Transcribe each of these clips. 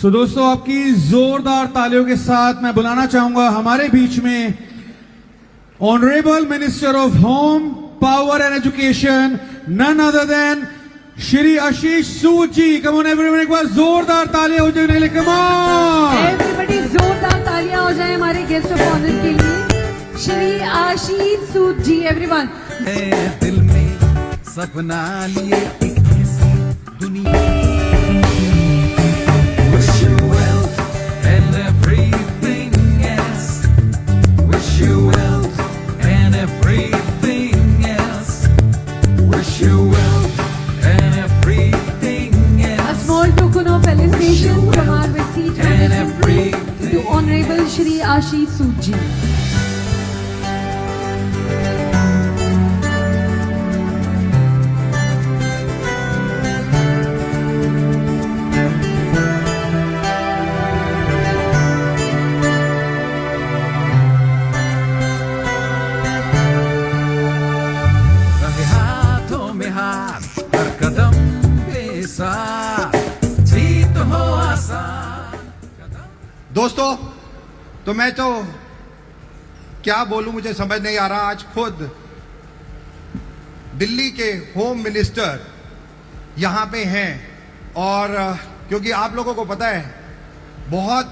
सो दोस्तों, आपकी जोरदार तालियों के साथ मैं बुलाना चाहूंगा हमारे बीच में honourable minister of home, power and education, none other than Shri Ashish Sood ji. Come on everyone, एक बार जोरदार तालियां हो जाए। कम ऑन एवरीबॉडी, जोरदार तालियां हो जाए हमारे गेस्ट ऑफ ऑनर के लिए, श्री आशीष सूद जी। एवरीवन, दिल में सपना लिए एक ऐसी दुनिया। Wish you wealth and everything else. Wish you wealth and everything else. Wish you wealth and everything else. a small token of felicitation from our Vestige Foundation to Honorable Shri Ashish Sood ji. रहे हाथों में हाथ, हर कदम पे साथ, जीत हो आसान। दोस्तों, तो मैं तो क्या बोलूं, मुझे समझ नहीं आ रहा। आज खुद दिल्ली के होम मिनिस्टर यहां पे हैं और क्योंकि आप लोगों को पता है बहुत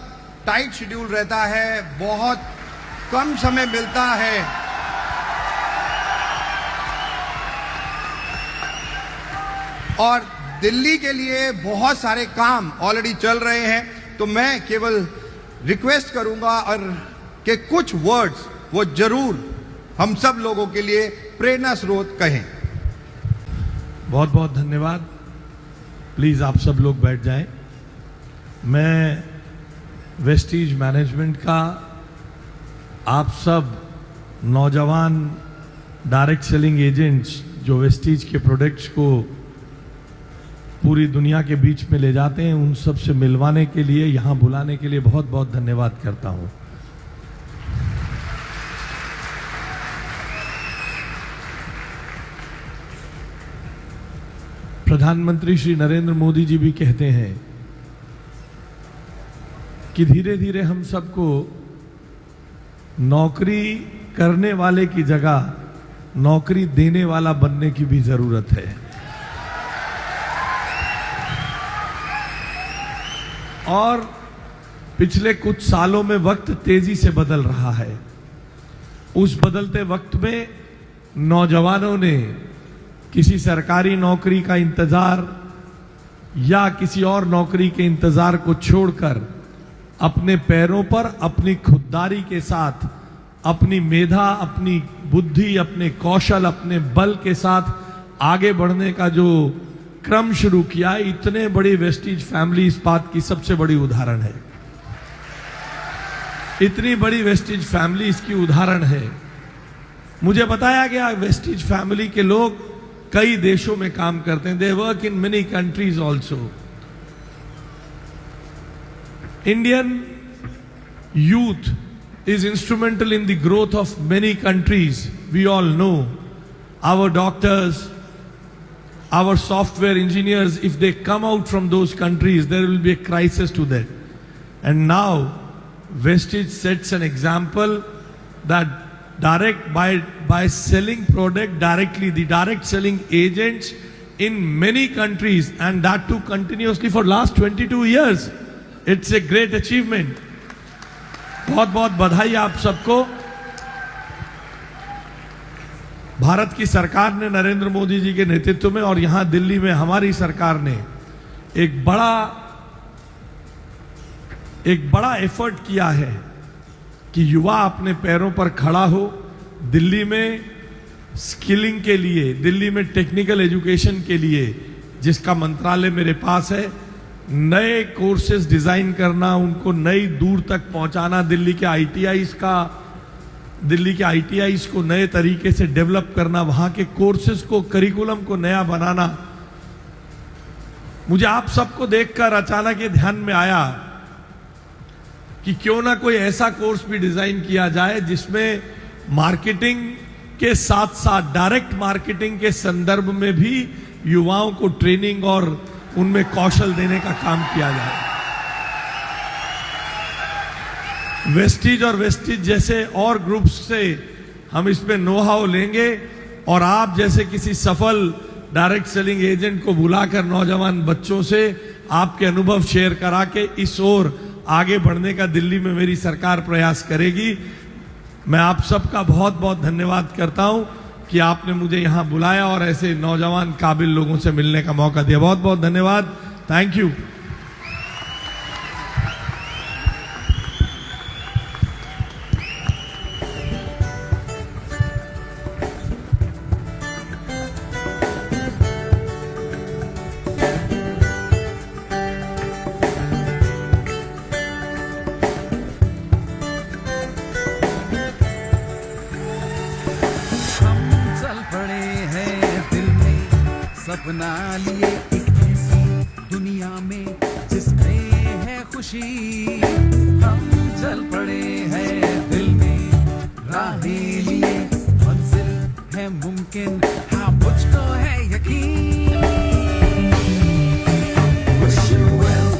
टाइट शेड्यूल रहता है, बहुत कम समय मिलता है, और दिल्ली के लिए बहुत सारे काम ऑलरेडी चल रहे हैं। तो मैं केवल रिक्वेस्ट करूंगा और कि कुछ वर्ड्स वो जरूर हम सब लोगों के लिए प्रेरणा स्रोत कहें। बहुत बहुत धन्यवाद। प्लीज़ आप सब लोग बैठ जाएं। मैं वेस्टीज मैनेजमेंट का आप सब नौजवान डायरेक्ट सेलिंग एजेंट्स जो वेस्टीज के प्रोडक्ट्स को पूरी दुनिया के बीच में ले जाते हैं, उन सब से मिलवाने के लिए, यहाँ बुलाने के लिए बहुत बहुत धन्यवाद करता हूँ। प्रधानमंत्री श्री नरेंद्र मोदी जी भी कहते हैं कि धीरे धीरे हम सबको नौकरी करने वाले की जगह नौकरी देने वाला बनने की भी जरूरत है। और पिछले कुछ सालों में वक्त तेजी से बदल रहा है। उस बदलते वक्त में नौजवानों ने किसी सरकारी नौकरी का इंतजार या किसी और नौकरी के इंतजार को छोड़कर अपने पैरों पर अपनी खुददारी के साथ, अपनी मेधा, अपनी बुद्धि, अपने कौशल, अपने बल के साथ आगे बढ़ने का जो क्रम शुरू किया, इतने बड़ी वेस्टीज फैमिली इस बात की सबसे बड़ी उदाहरण है। इतनी बड़ी वेस्टीज फैमिली इसकी उदाहरण है। मुझे बताया गया वेस्टीज फैमिली के लोग कई देशों में काम करते हैं। They work in many countries also. Indian youth is instrumental in the growth of many countries. We all know our doctors, our software engineers, if they come out from those countries, there will be a crisis to that. And now Vestige sets an example that by selling product directly, the direct selling agents in many countries, and that too continuously for last 22 years. It's a great achievement. बहुत बहुत बधाई आप सबको। भारत की सरकार ने नरेंद्र मोदी जी के नेतृत्व में और यहां दिल्ली में हमारी सरकार ने एक बड़ा एफर्ट किया है कि युवा अपने पैरों पर खड़ा हो। दिल्ली में स्किलिंग के लिए, दिल्ली में टेक्निकल एजुकेशन के लिए, जिसका मंत्रालय मेरे पास है, नए कोर्सेज डिजाइन करना, उनको नई दूर तक पहुंचाना, दिल्ली के आईटीआईज को नए तरीके से डेवलप करना, वहां के कोर्सेज को, करिकुलम को नया बनाना। मुझे आप सबको देखकर अचानक ये ध्यान में आया कि क्यों ना कोई ऐसा कोर्स भी डिजाइन किया जाए जिसमें मार्केटिंग के साथ साथ डायरेक्ट मार्केटिंग के संदर्भ में भी युवाओं को ट्रेनिंग और उनमें कौशल देने का काम किया जाए। वेस्टीज और वेस्टीज जैसे और ग्रुप्स से हम इस पे नो हाउ लेंगे और आप जैसे किसी सफल डायरेक्ट सेलिंग एजेंट को बुलाकर नौजवान बच्चों से आपके अनुभव शेयर करा के इस ओर आगे बढ़ने का दिल्ली में मेरी सरकार प्रयास करेगी। मैं आप सबका बहुत बहुत धन्यवाद करता हूं कि आपने मुझे यहां बुलाया और ऐसे नौजवान काबिल लोगों से मिलने का मौका दिया। बहुत बहुत धन्यवाद। Thank you. हम चल पड़े हैं दिल में सपना लिए एक ऐसी दुनिया में जिसमें है खुशी। हम चल पड़े हैं दिल में राहें लिए मंजिल है मुमकिन, हाँ मुझको है यकीन। Wish you well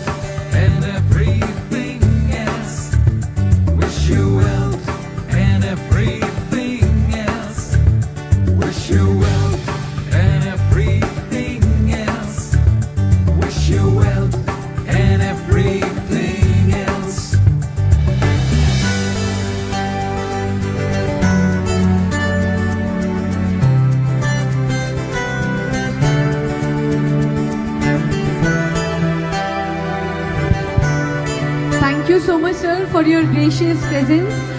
and everything else. Wish you well and everything else. Wish you well and everything else. Wish you well and everything else. Thank you so much, sir, for your gracious presence.